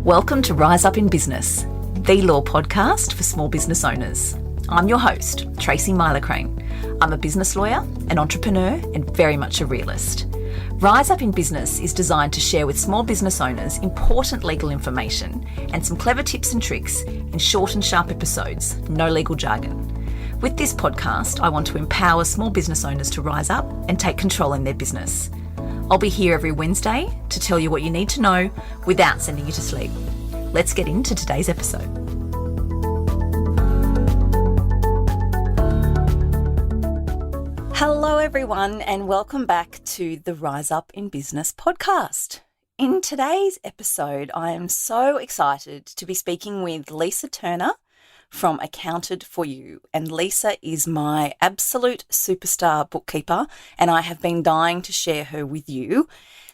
Welcome to Rise Up in Business, the law podcast for small business owners. I'm your host, Tracy Myler-Crane. I'm a business lawyer, an entrepreneur, and very much a realist. Rise Up in Business is designed to share with small business owners important legal information and some clever tips and tricks in short and sharp episodes, no legal jargon. With this podcast, I want to empower small business owners to rise up and take control in their business. I'll be here every Wednesday to tell you what you need to know without sending you to sleep. Let's get into today's episode. Hello everyone, and welcome back to the Rise Up in Business podcast. In today's episode, I am so excited to be speaking with Lisa Turner from Accounted For You. And Lisa is my absolute superstar bookkeeper, and I have been dying to share her with you.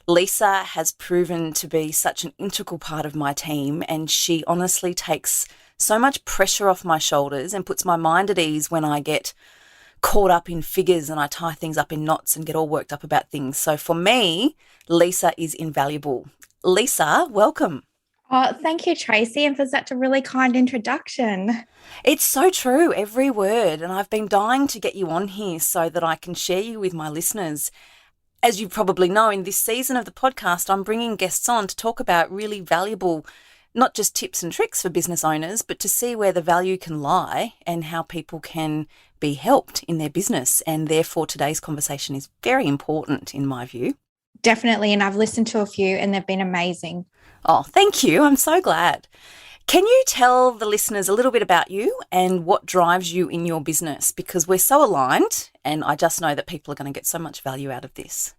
Lisa has proven to be such an integral part of my team, and she honestly takes so much pressure off my shoulders and puts my mind at ease when I get caught up in figures and I tie things up in knots and get all worked up about things. So for me, Lisa is invaluable. Lisa, welcome. Oh, thank you, Tracy, and for such a really kind introduction. It's so true, every word, and I've been dying to get you on here so that I can share you with my listeners. As you probably know, in this season of the podcast, I'm bringing guests on to talk about really valuable, not just tips and tricks for business owners, but to see where the value can lie and how people can be helped in their business. And therefore, today's conversation is very important in my view. Definitely, and I've listened to a few and they've been amazing. Oh, thank you. I'm so glad. Can you tell the listeners a little bit about you and what drives you in your business? Because we're so aligned, and I just know that people are going to get so much value out of this.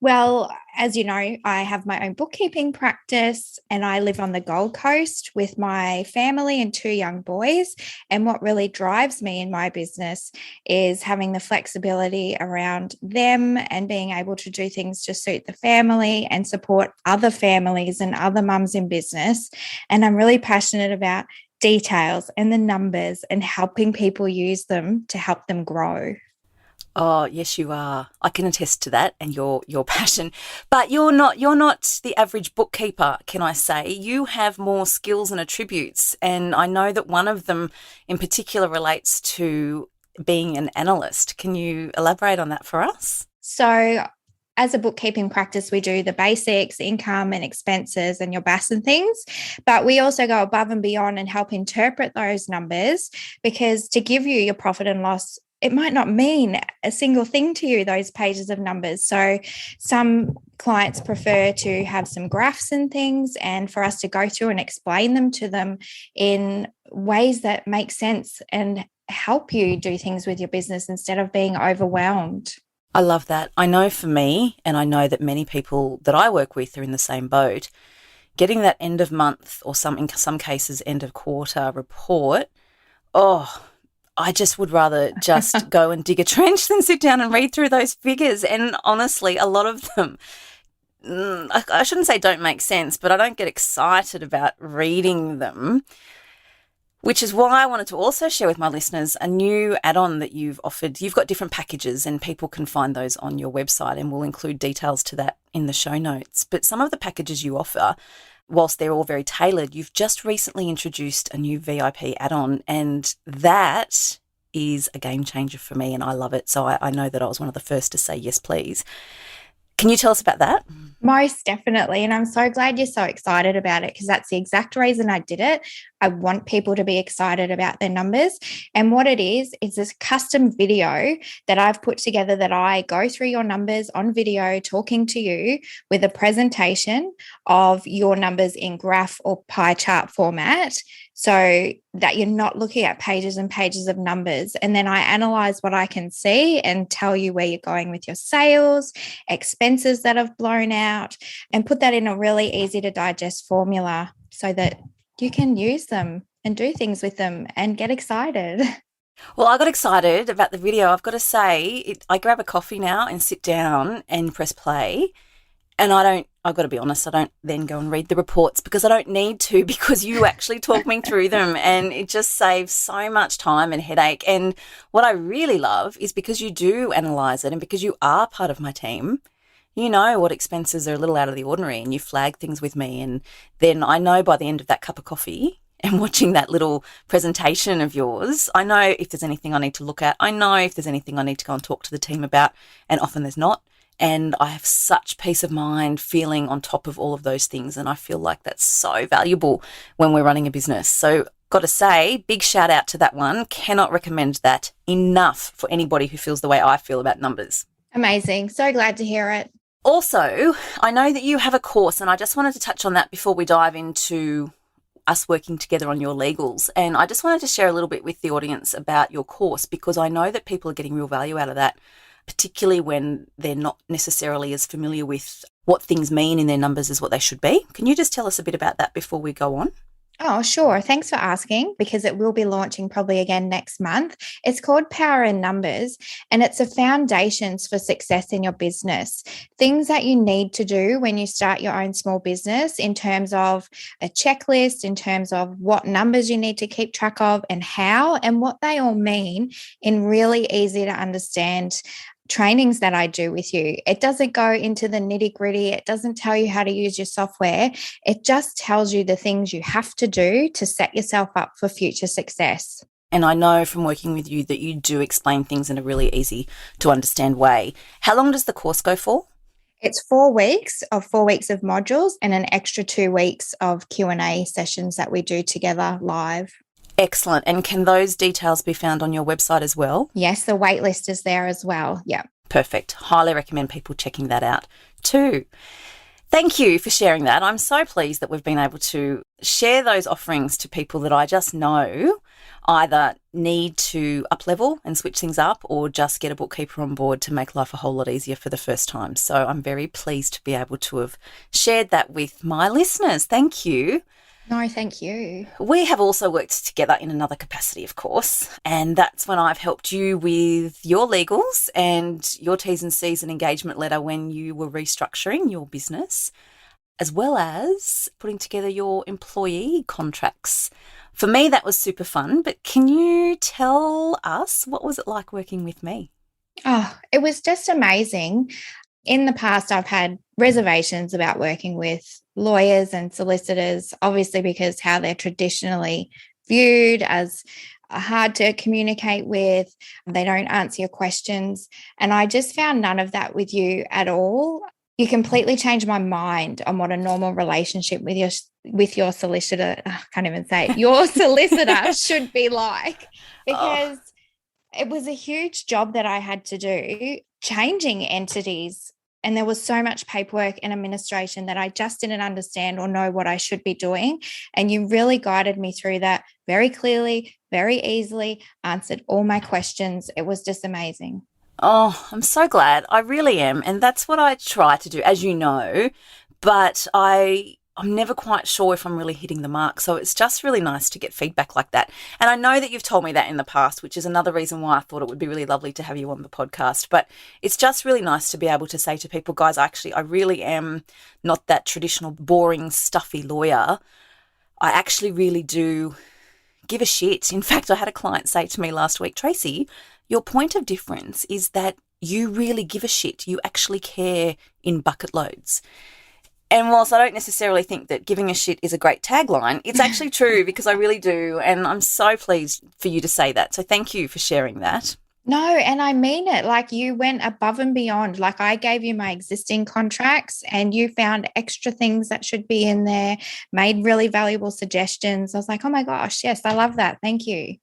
Well, as you know, I have my own bookkeeping practice and I live on the Gold Coast with my family and 2 young boys. And what really drives me in my business is having the flexibility around them and being able to do things to suit the family and support other families and other mums in business. And I'm really passionate about details and the numbers and helping people use them to help them grow. Oh, yes, you are. I can attest to that and your passion. But you're not the average bookkeeper, can I say? You have more skills and attributes, and I know that one of them in particular relates to being an analyst. Can you elaborate on that for us? So as a bookkeeping practice, we do the basics, income and expenses and your BAS and things, but we also go above and beyond and help interpret those numbers, because to give you your profit and loss, it might not mean a single thing to you, those pages of numbers. So some clients prefer to have some graphs and things, and for us to go through and explain them to them in ways that make sense and help you do things with your business instead of being overwhelmed. I love that. I know for me, and I know that many people that I work with are in the same boat, getting that end of month or in some cases end of quarter report, I just would rather just go and dig a trench than sit down and read through those figures. And honestly, a lot of them, I shouldn't say don't make sense, but I don't get excited about reading them, which is why I wanted to also share with my listeners a new add-on that you've offered. You've got different packages and people can find those on your website, and we'll include details to that in the show notes. But some of the packages you offer, whilst they're all very tailored, you've just recently introduced a new VIP add-on, and that is a game changer for me and I love it. So I know that I was one of the first to say yes, please. Can you tell us about that? Most definitely. And I'm so glad you're so excited about it, because that's the exact reason I did it. I want people to be excited about their numbers. And what it is this custom video that I've put together that I go through your numbers on video, talking to you with a presentation of your numbers in graph or pie chart format, so that you're not looking at pages and pages of numbers. And then I analyze what I can see and tell you where you're going with your sales, expenses that have blown out, and put that in a really easy to digest formula so that you can use them and do things with them and get excited. Well, I got excited about the video. I've got to say, I grab a coffee now and sit down and press play. And I've got to be honest, I don't then go and read the reports because I don't need to, because you actually talk me through them, and it just saves so much time and headache. And what I really love is because you do analyse it and because you are part of my team, You know what expenses are a little out of the ordinary, and you flag things with me. And then I know by the end of that cup of coffee and watching that little presentation of yours, I know if there's anything I need to look at. I know if there's anything I need to go and talk to the team about, and often there's not. And I have such peace of mind feeling on top of all of those things. And I feel like that's so valuable when we're running a business. So, got to say, big shout out to that one. Cannot recommend that enough for anybody who feels the way I feel about numbers. Amazing. So glad to hear it. Also, I know that you have a course, and I just wanted to touch on that before we dive into us working together on your legals. And I just wanted to share a little bit with the audience about your course, because I know that people are getting real value out of that, particularly when they're not necessarily as familiar with what things mean in their numbers as what they should be. Can you just tell us a bit about that before we go on? Oh, sure. Thanks for asking, because it will be launching probably again next month. It's called Power in Numbers, and it's a foundations for success in your business. Things that you need to do when you start your own small business in terms of a checklist, in terms of what numbers you need to keep track of and how, and what they all mean in really easy to understand trainings that I do with you. It doesn't go into the nitty-gritty. It doesn't tell you how to use your software. It just tells you the things you have to do to set yourself up for future success. And I know from working with you that you do explain things in a really easy to understand way. How long does the course go for? It's 4 weeks of modules and an extra 2 weeks of Q&A sessions that we do together live. Excellent. And can those details be found on your website as well? Yes, the wait list is there as well. Yeah. Perfect. Highly recommend people checking that out too. Thank you for sharing that. I'm so pleased that we've been able to share those offerings to people that I just know either need to up-level and switch things up, or just get a bookkeeper on board to make life a whole lot easier for the first time. So I'm very pleased to be able to have shared that with my listeners. Thank you. No, thank you. We have also worked together in another capacity, of course, and that's when I've helped you with your legals and your T's and C's and engagement letter when you were restructuring your business, as well as putting together your employee contracts. For me, that was super fun, but can you tell us, what was it like working with me? Oh, it was just amazing. In the past, I've had reservations about working with lawyers and solicitors, obviously because how they're traditionally viewed as hard to communicate with. They don't answer your questions. And I just found none of that with you at all. You completely changed my mind on what a normal relationship with your solicitor, I can't even say it, your solicitor should be like, because it was a huge job that I had to do, changing entities. And there was so much paperwork and administration that I just didn't understand or know what I should be doing. And you really guided me through that very clearly, very easily, answered all my questions. It was just amazing. Oh, I'm so glad. I really am. And that's what I try to do, as you know, but I'm never quite sure if I'm really hitting the mark. So it's just really nice to get feedback like that. And I know that you've told me that in the past, which is another reason why I thought it would be really lovely to have you on the podcast. But it's just really nice to be able to say to people, guys, I really am not that traditional, boring, stuffy lawyer. I actually really do give a shit. In fact, I had a client say to me last week, Tracy, your point of difference is that you really give a shit. You actually care in bucket loads. And whilst I don't necessarily think that giving a shit is a great tagline, it's actually true, because I really do. And I'm so pleased for you to say that. So thank you for sharing that. No, and I mean it. Like, you went above and beyond. Like, I gave you my existing contracts and you found extra things that should be in there, made really valuable suggestions. I was like, oh my gosh, yes, I love that. Thank you.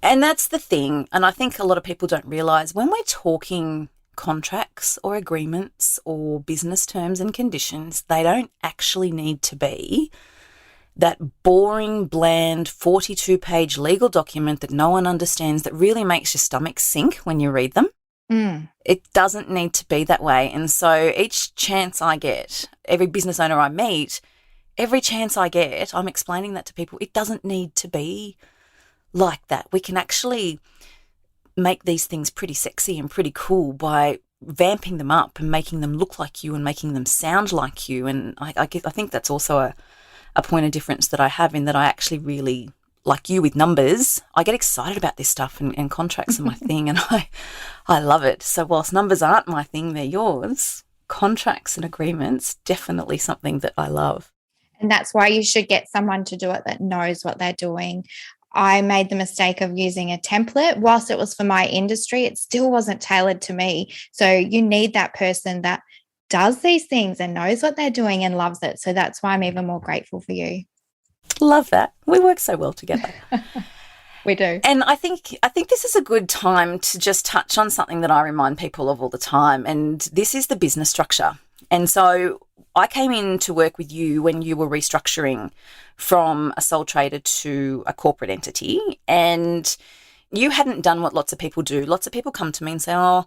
And that's the thing. And I think a lot of people don't realise, when we're talking contracts or agreements or business terms and conditions, they don't actually need to be that boring, bland 42-page legal document that no one understands, that really makes your stomach sink when you read them. It doesn't need to be that way. And so each chance I get, every business owner I meet, every chance I get, I'm explaining that to people. It doesn't need to be like that. We can actually make these things pretty sexy and pretty cool by vamping them up and making them look like you and making them sound like you. And I think that's also a point of difference that I have, in that I actually really, like you with numbers, I get excited about this stuff, and contracts are my thing, and I love it. So whilst numbers aren't my thing, they're yours. contracts and agreements, definitely something that I love. And that's why you should get someone to do it that knows what they're doing. I made the mistake of using a template. Whilst it was for my industry, it still wasn't tailored to me. So you need that person that does these things and knows what they're doing and loves it. So that's why I'm even more grateful for you. Love that. We work so well together. We do. And I think this is a good time to just touch on something that I remind people of all the time, and this is the business structure. And so I came in to work with you when you were restructuring from a sole trader to a corporate entity, and you hadn't done what lots of people do. Lots of people come to me and say, oh,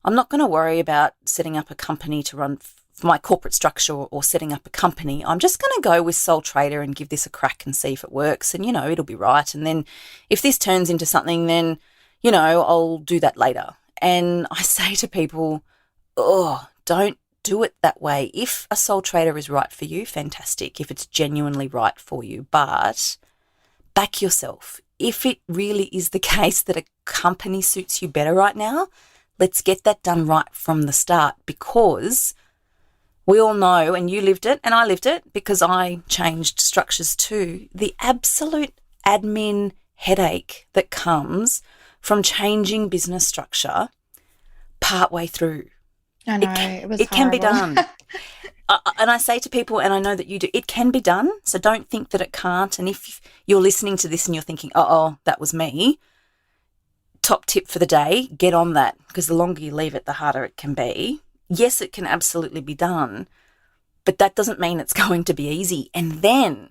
I'm not going to worry about setting up a company to run my corporate structure or setting up a company. I'm just going to go with sole trader and give this a crack and see if it works. And, it'll be right. And then if this turns into something, then, I'll do that later. And I say to people, oh, don't do it that way. If a sole trader is right for you, fantastic. If it's genuinely right for you, but back yourself. If it really is the case that a company suits you better right now, let's get that done right from the start, because we all know, and you lived it and I lived it because I changed structures too, the absolute admin headache that comes from changing business structure partway through. I know, it was It can be horrible. done. And I say to people, and I know that you do, it can be done. So don't think that it can't. And if you're listening to this and you're thinking, oh, that was me, top tip for the day, get on that, because the longer you leave it, the harder it can be. Yes, it can absolutely be done, but that doesn't mean it's going to be easy. And then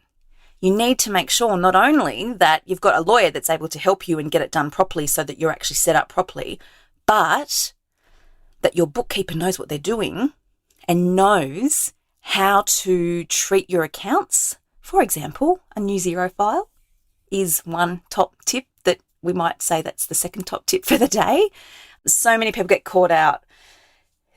you need to make sure not only that you've got a lawyer that's able to help you and get it done properly so that you're actually set up properly, but that your bookkeeper knows what they're doing and knows how to treat your accounts. For example, a new zero file is one top tip that we might say that's the second top tip for the day. So many people get caught out.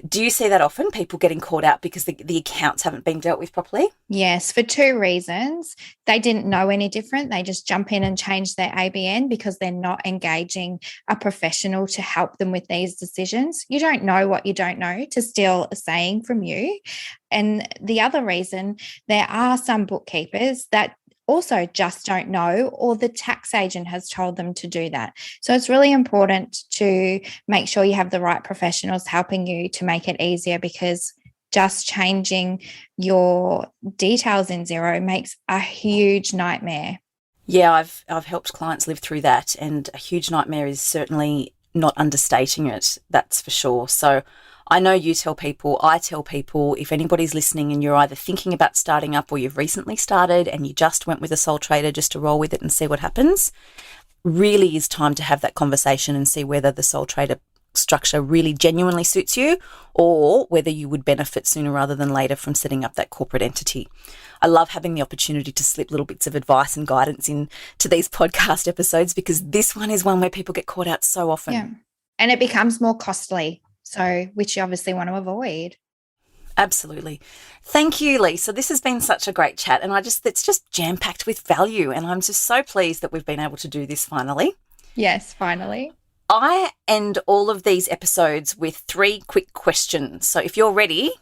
Do you see that often, people getting caught out because the accounts haven't been dealt with properly? Yes, for two reasons. They didn't know any different. They just jump in and change their ABN because they're not engaging a professional to help them with these decisions. You don't know what you don't know, to steal a saying from you. And the other reason, there are some bookkeepers that also just don't know, or the tax agent has told them to do that. So it's really important to make sure you have the right professionals helping you to make it easier, because just changing your details in Xero makes a huge nightmare. Yeah, I've helped clients live through that, and a huge nightmare is certainly not understating it, that's for sure. So I know you tell people, I tell people, if anybody's listening and you're either thinking about starting up or you've recently started and you just went with a sole trader just to roll with it and see what happens, really is time to have that conversation and see whether the sole trader structure really genuinely suits you, or whether you would benefit sooner rather than later from setting up that corporate entity. I love having the opportunity to slip little bits of advice and guidance into these podcast episodes, because this one is one where people get caught out so often. Yeah. And it becomes more costly, so which you obviously want to avoid. Absolutely. Thank you, Lisa. This has been such a great chat, and it's just jam-packed with value, and I'm just so pleased that we've been able to do this finally. Yes, finally. I end all of these episodes with 3 quick questions. So if you're ready,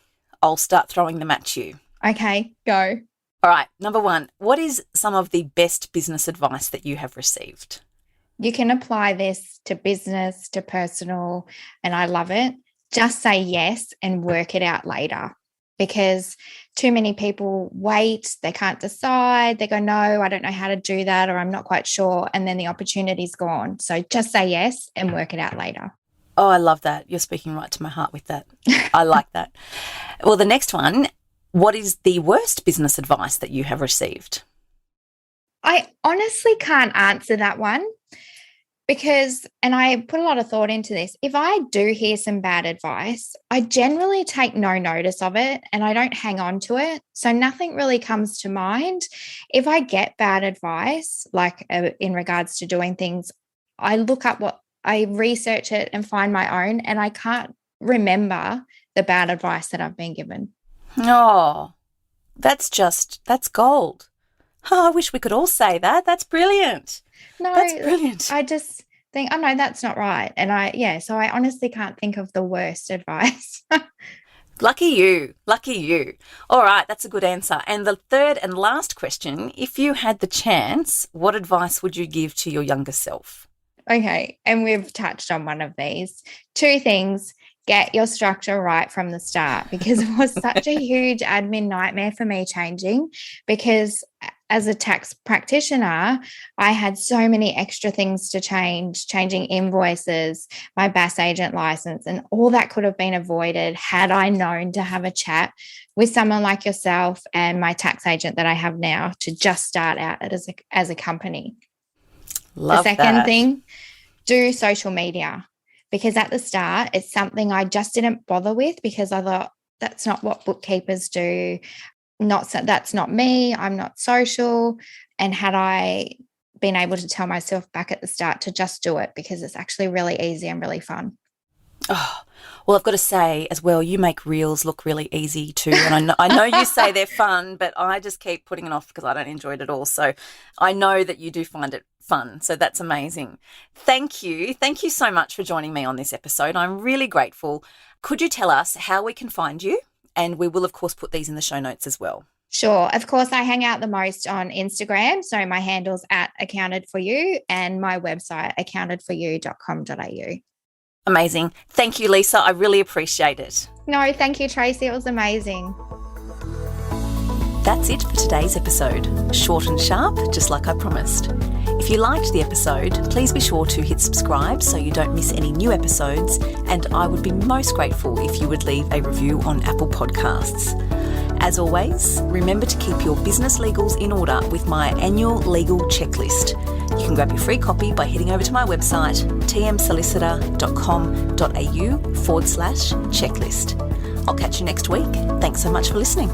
I'll start throwing them at you. Okay, go. All right. Number 1, what is some of the best business advice that you have received? You can apply this to business, to personal, and I love it. Just say yes and work it out later, because too many people wait, they can't decide, they go, no, I don't know how to do that, or I'm not quite sure, and then the opportunity's gone. So just say yes and work it out later. Oh, I love that. You're speaking right to my heart with that. I like that. Well, the next one, what is the worst business advice that you have received? I honestly can't answer that one, because, and I put a lot of thought into this, if I do hear some bad advice, I generally take no notice of it and I don't hang on to it. So nothing really comes to mind. If I get bad advice, like in regards to doing things, I look up I research it and find my own, and I can't remember the bad advice that I've been given. Oh, that's gold. Oh, I wish we could all say that. That's brilliant. No, that's brilliant. I just think, oh no, that's not right. And so I honestly can't think of the worst advice. Lucky you. Lucky you. All right, that's a good answer. And the third and last question, if you had the chance, what advice would you give to your younger self? Okay, and we've touched on one of these. Two things. Get your structure right from the start, because it was such a huge admin nightmare for me changing, because as a tax practitioner, I had so many extra things to change, changing invoices, my BAS agent license, and all that could have been avoided had I known to have a chat with someone like yourself and my tax agent that I have now to just start out as a company. Love The second that. thing, do social media, because at the start, it's something I just didn't bother with because I thought that's not what bookkeepers do. That's not me. I'm not social. And had I been able to tell myself back at the start to just do it, because it's actually really easy and really fun. Oh, well, I've got to say as well, you make reels look really easy too. And I know you say they're fun, but I just keep putting it off because I don't enjoy it at all. So I know that you do find it fun. So that's amazing. Thank you. Thank you so much for joining me on this episode. I'm really grateful. Could you tell us how we can find you? And we will, of course, put these in the show notes as well. Sure. Of course, I hang out the most on Instagram. So my handle's at accounted for you, and my website, accountedforyou.com.au. Amazing. Thank you, Lisa. I really appreciate it. No, thank you, Tracy. It was amazing. That's it for today's episode. Short and sharp, just like I promised. If you liked the episode, please be sure to hit subscribe so you don't miss any new episodes, and I would be most grateful if you would leave a review on Apple Podcasts. As always, remember to keep your business legals in order with my annual legal checklist. You can grab your free copy by heading over to my website, tmsolicitor.com.au/checklist. I'll catch you next week. Thanks so much for listening.